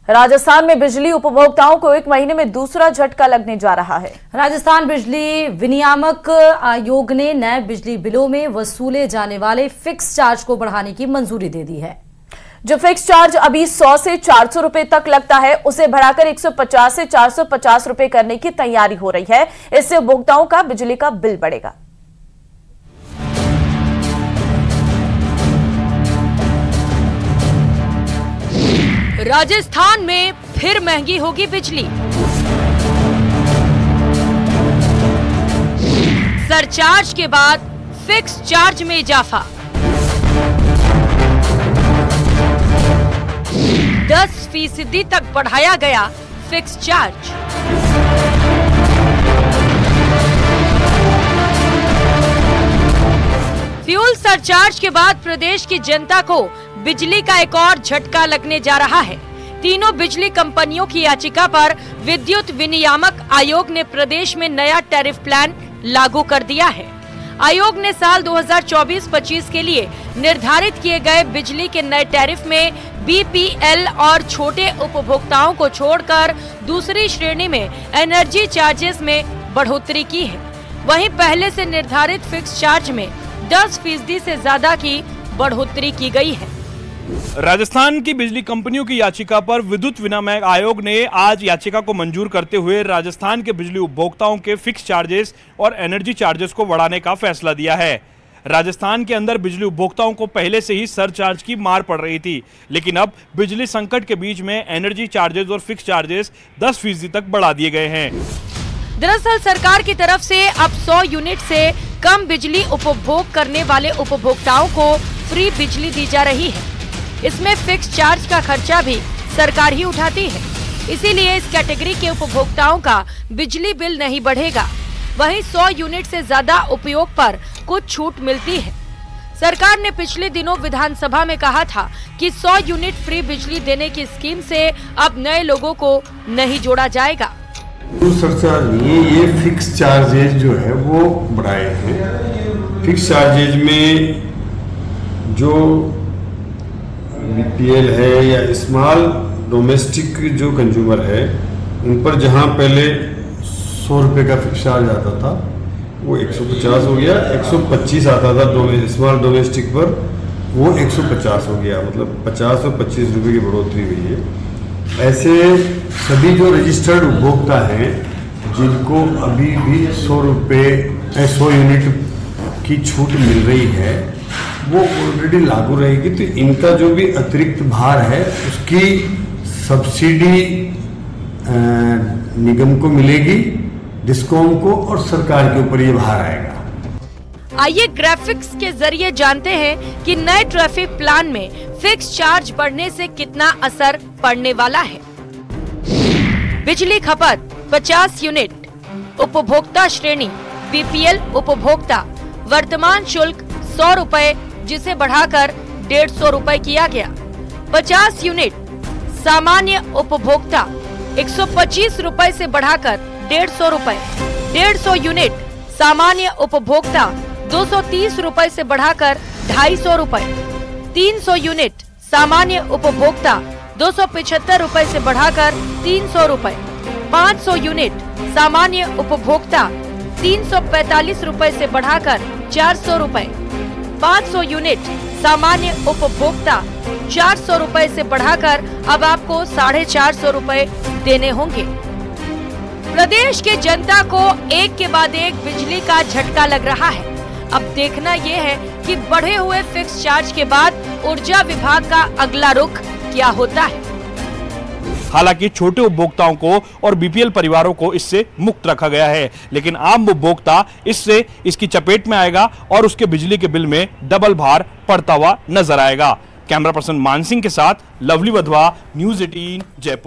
राजस्थान में बिजली उपभोक्ताओं को एक महीने में दूसरा झटका लगने जा रहा है। राजस्थान बिजली विनियामक आयोग ने नए बिजली बिलों में वसूले जाने वाले फिक्स चार्ज को बढ़ाने की मंजूरी दे दी है। जो फिक्स चार्ज अभी 100 से 400 रुपए तक लगता है, उसे बढ़ाकर 150 से 450 रुपए करने की तैयारी हो रही है। इससे उपभोक्ताओं का बिजली का बिल बढ़ेगा। राजस्थान में फिर महंगी होगी बिजली। सरचार्ज के बाद फिक्स चार्ज में इजाफा। 10% तक बढ़ाया गया फिक्स चार्ज। फ्यूल सरचार्ज के बाद प्रदेश की जनता को बिजली का एक और झटका लगने जा रहा है। तीनों बिजली कंपनियों की याचिका पर विद्युत विनियामक आयोग ने प्रदेश में नया टैरिफ प्लान लागू कर दिया है। आयोग ने साल 2024-25 के लिए निर्धारित किए गए बिजली के नए टैरिफ में बीपीएल और छोटे उपभोक्ताओं को छोड़कर दूसरी श्रेणी में एनर्जी चार्जेस में बढ़ोतरी की है। वहीं पहले से निर्धारित फिक्स चार्ज में 10% से ज्यादा की बढ़ोतरी की गई है। राजस्थान की बिजली कंपनियों की याचिका पर विद्युत विनियामक आयोग ने आज याचिका को मंजूर करते हुए राजस्थान के बिजली उपभोक्ताओं के फिक्स चार्जेस और एनर्जी चार्जेस को बढ़ाने का फैसला दिया है। राजस्थान के अंदर बिजली उपभोक्ताओं को पहले से ही सरचार्ज की मार पड़ रही थी, लेकिन अब बिजली संकट के बीच में एनर्जी चार्जेस और फिक्स चार्जेस 10% तक बढ़ा दिए गए हैं। दरअसल सरकार की तरफ से अब 100 यूनिट से कम बिजली उपभोग करने वाले उपभोक्ताओं को फ्री बिजली दी जा रही है। इसमें फिक्स चार्ज का खर्चा भी सरकार ही उठाती है, इसीलिए इस कैटेगरी के उपभोक्ताओं का बिजली बिल नहीं बढ़ेगा। वहीं 100 यूनिट से ज्यादा उपयोग पर कुछ छूट मिलती है। सरकार ने पिछले दिनों विधानसभा में कहा था कि 100 यूनिट फ्री बिजली देने की स्कीम से अब नए लोगों को नहीं जोड़ा जाएगा। सरचार्ज नहीं है, ये फिक्स चार्जेज जो है वो बढ़ाए हैं। फिक्स चार्जेज में जो बीपीएल है या स्मॉल डोमेस्टिक जो कंज्यूमर है, उन पर जहां पहले 100 रुपये का फिक्स चार्ज आता था वो 150 हो गया, 125 आता था स्मॉल डोमेस्टिक पर, वो 150 हो गया। मतलब 50 और 25 रुपये की बढ़ोतरी हुई है। ऐसे सभी जो रजिस्टर्ड उपभोक्ता हैं जिनको अभी भी 100 यूनिट की छूट मिल रही है, वो ऑलरेडी लागू रहेगी। तो इनका जो भी अतिरिक्त भार है उसकी सब्सिडी निगम को मिलेगी, डिस्कॉम को, और सरकार के ऊपर ये भार आएगा। आइए ग्राफिक्स के जरिए जानते हैं कि नए ट्रैफिक प्लान में फिक्स चार्ज बढ़ने से कितना असर पड़ने वाला है। बिजली खपत 50 यूनिट, उपभोक्ता श्रेणी बीपीएल उपभोक्ता, वर्तमान शुल्क 100 रुपए जिसे बढ़ाकर 150 रुपए किया गया। 50 यूनिट सामान्य उपभोक्ता 125 रुपए से बढ़ाकर 150 रुपए। 150 यूनिट सामान्य उपभोक्ता 230 रुपए से बढ़ाकर 250 रुपए। 300 यूनिट सामान्य उपभोक्ता 275 रुपए से बढ़ाकर 300 रुपए। 500 यूनिट सामान्य उपभोक्ता 345 रुपए से बढ़ाकर 400 रुपए। 500 यूनिट सामान्य उपभोक्ता 400 रुपए से बढ़ाकर अब आपको 450 रुपए देने होंगे। प्रदेश के जनता को एक के बाद एक बिजली का झटका लग रहा है। अब देखना ये है कि बढ़े हुए फिक्स चार्ज के बाद ऊर्जा विभाग का अगला रुख क्या होता है। हालांकि छोटे उपभोक्ताओं को और बीपीएल परिवारों को इससे मुक्त रखा गया है, लेकिन आम उपभोक्ता इसकी चपेट में आएगा और उसके बिजली के बिल में डबल भार पड़ता हुआ नजर आएगा। कैमरा पर्सन मानसिंह के साथ लवली वधवा, न्यूज़ 18 जयपुर।